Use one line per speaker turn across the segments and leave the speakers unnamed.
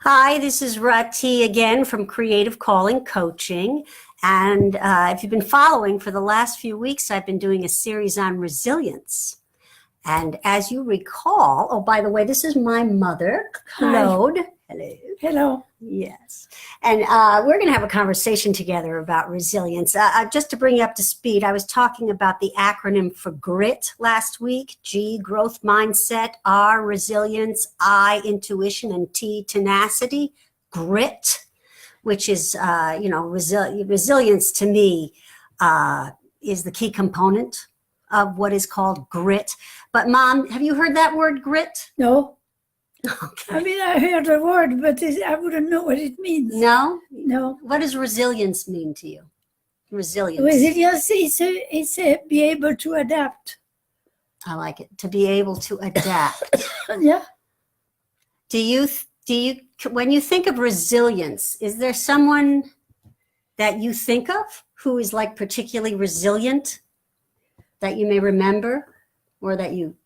Hi, this is Rati again from Creative Calling Coaching. And if you've been following for the last few weeks, I've been doing a series on resilience. And as you recall, oh, by the way, this is my mother, Claude. Hello.
Hello.
Yes. And we're going to have a conversation together about resilience. Just to bring you up to speed, I was talking about the acronym for GRIT last week. G, growth mindset, R, resilience, I, intuition, and T, tenacity. GRIT, which is, resilience to me is the key component of what is called grit. But Mom, have you heard that word grit?
No.
Okay.
I mean, I heard the word, but I wouldn't know what it means.
No?
No.
What does resilience mean to you? Resilience.
Resilience is be able to adapt.
I like it. To be able to adapt.
Yeah.
Do you, when you think of resilience, is there someone that you think of who is like particularly resilient that you may remember or that you?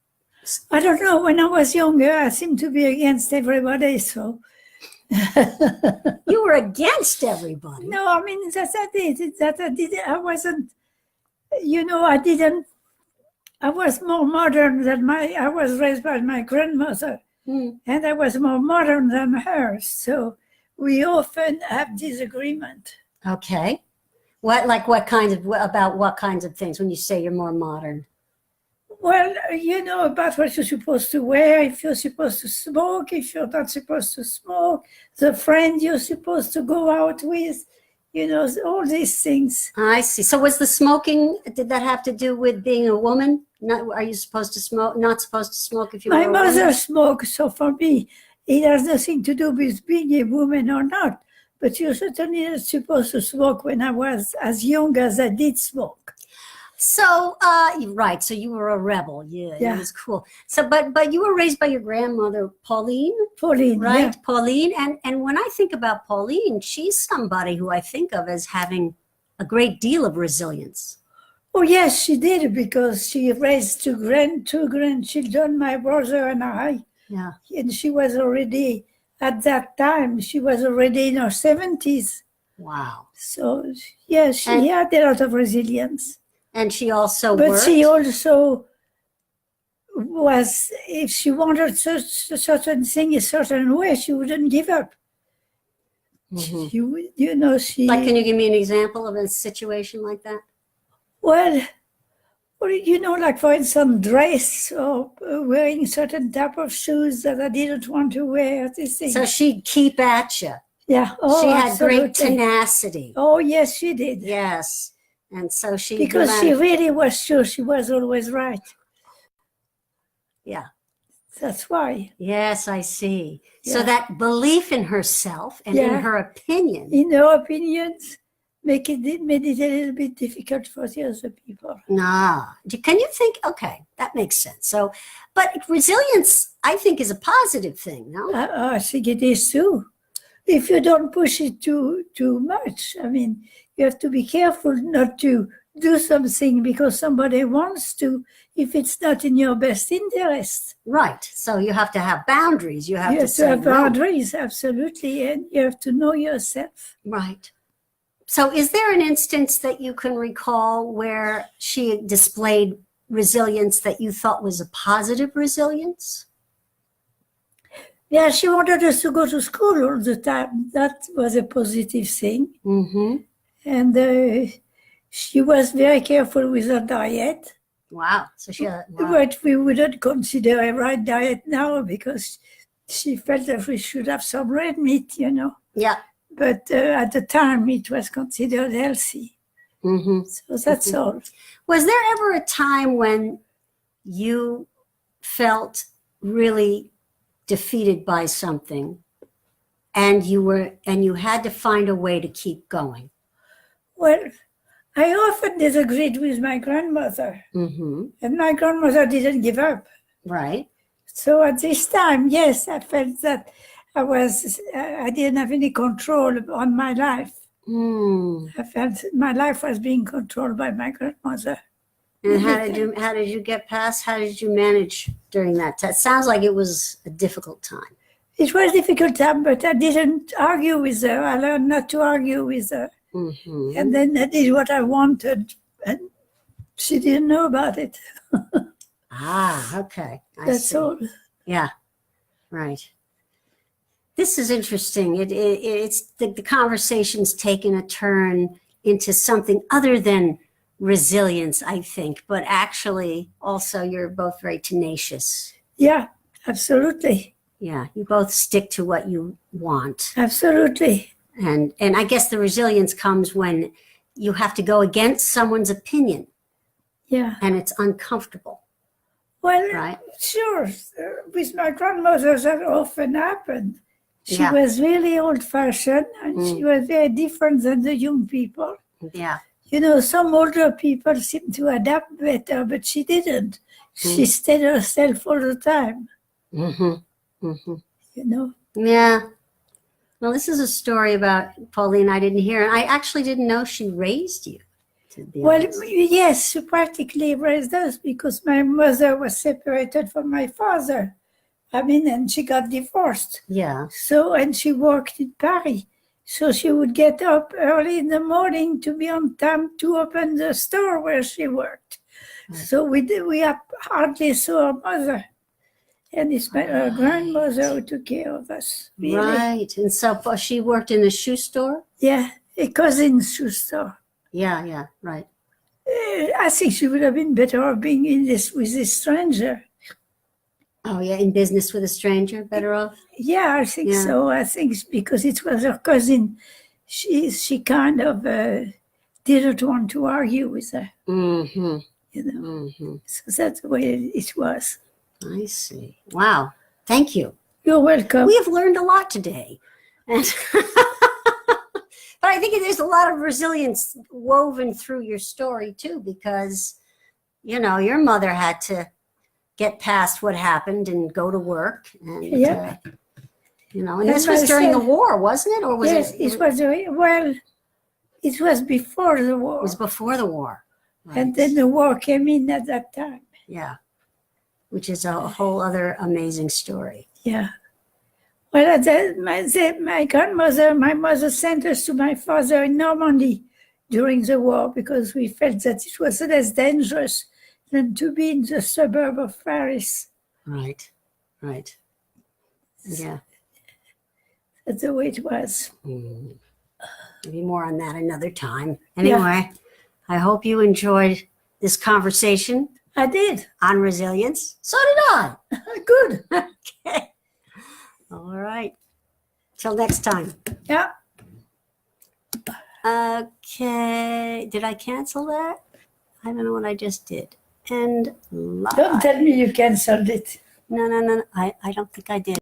I don't know. When I was younger, I seemed to be against everybody. So
You were against everybody.
no, I mean I wasn't. I didn't. I was more modern than I was raised by my grandmother, and I was more modern than her. So we often have disagreement.
Okay. About what kinds of things when you say you're more modern?
Well, about what you're supposed to wear, if you're supposed to smoke, if you're not supposed to smoke, the friend you're supposed to go out with, all these things.
I see. So was the smoking, did that have to do with being a woman? Are you supposed to smoke, not supposed to smoke if you were a
My
woman?
mother smoked, so for me, it has nothing to do with being a woman or not. But you're certainly not supposed to smoke when I was as young as I did smoke.
So, right. So you were a rebel. Yeah. It was cool. So, but you were raised by your grandmother, Pauline, right?
Yeah.
Pauline. And when I think about Pauline, she's somebody who I think of as having a great deal of resilience.
Oh, yes, she did, because she raised two grandchildren, my brother and I.
Yeah.
And she was already, at that time, she was already in her 70s.
Wow.
So, yeah, she had a lot of resilience.
And she also
But
worked.
she also was, if she wanted a certain thing a certain way, she wouldn't give up.
Mm-hmm.
She...
Like, can you give me an example of a situation like that?
Well, like for instance, dress or wearing certain type of shoes that I didn't want to wear. These things.
So she'd keep at you.
Yeah.
Oh, she had
absolutely.
great tenacity.
Oh, yes, she did.
Yes. And so she...
Because she really was sure she was always right.
Yeah.
That's why.
Yes, I see.
Yeah.
So that belief in herself and in her opinion.
In her opinions, made it a little bit difficult for the other people.
Nah. Can you think? Okay, that makes sense. So, but resilience, I think, is a positive thing, no?
I think it is too. If you don't push it too much, I mean, you have to be careful not to do something because somebody wants to, if it's not in your best interest.
Right. So you have to have boundaries. You have to
have boundaries, absolutely, and you have to know yourself.
Right. So is there an instance that you can recall where she displayed resilience that you thought was a positive resilience?
Yeah, she wanted us to go to school all the time. That was a positive thing.
Mm-hmm.
And she was very careful with her diet.
Wow. So
But we wouldn't consider a right diet now because she felt that we should have some red meat,
Yeah.
But at the time, it was considered healthy.
Mm-hmm.
So that's all.
Was there ever a time when you felt really defeated by something and you had to find a way to keep going?
Well, I often disagreed with my grandmother.
Mm-hmm.
And my grandmother didn't give up.
Right.
So at this time, yes, I felt that I didn't have any control on my life. I felt my life was being controlled by my grandmother.
And how did you get past? How did you manage during that? It sounds like it was a difficult time.
It was a difficult time, but I didn't argue with her. I learned not to argue with her.
Mm-hmm.
And then I did what I wanted, and she didn't know about it.
Okay. I
That's
see.
all.
Yeah, right. This is interesting. It's the conversation's taken a turn into something other than resilience, I think, but actually also you're both very tenacious.
Yeah, absolutely.
Yeah, you both stick to what you want.
Absolutely.
And I guess the resilience comes when you have to go against someone's opinion
Yeah.
and it's uncomfortable,
Well,
right?
sure. With my grandmother, that often happened. She
Yeah.
was really old-fashioned, and she was very different than the young people.
Yeah.
You know, some older people seem to adapt better, but she didn't. She stayed herself all the time,
Mm-hmm. Mm-hmm.
you know.
Yeah. Well, this is a story about Pauline I didn't hear. And I actually didn't know she raised you, to be
Well,
honest.
yes, she practically raised us because my mother was separated from my father. I mean, and she got divorced.
Yeah.
So, and she worked in Paris. So she would get up early in the morning to be on time to open the store where she worked.
Right.
So we hardly saw her mother. And it's her grandmother who took care of us. Really.
Right. And so she worked in a shoe store?
Yeah, a cousin's shoe store.
Yeah, right.
I think she would have been better off being in this with this stranger.
Oh, yeah, in business with a stranger, better off?
Yeah, I think
Yeah.
so. I think it's because it was her cousin. She kind of didn't want to argue with her,
Mm-hmm.
you know.
Mm-hmm.
So that's the way it was.
I see. Wow. Thank you.
You're welcome.
We have learned a lot today. And but I think there's a lot of resilience woven through your story too, because, you know, your mother had to get past what happened and go to work. And,
Yeah.
you know, and this was during the war, wasn't it? Or was
Yes,
it?
it was, well, it was before the war.
It was before the war. Right.
And then the war came in at that time.
Yeah. Which is a whole other amazing story.
Yeah. Well, my grandmother, my mother sent us to my father in Normandy during the war because we felt that it was less dangerous than to be in the suburb of Paris.
Right. Yeah.
That's the way it was.
Maybe more on that another time. Anyway, I hope you enjoyed this conversation.
I did.
On resilience. So did I.
Good.
Okay. All right. Till next time.
Yeah.
Okay. Did I cancel that? I don't know what I just did. And live.
Don't tell me you canceled it.
No. I don't think I did.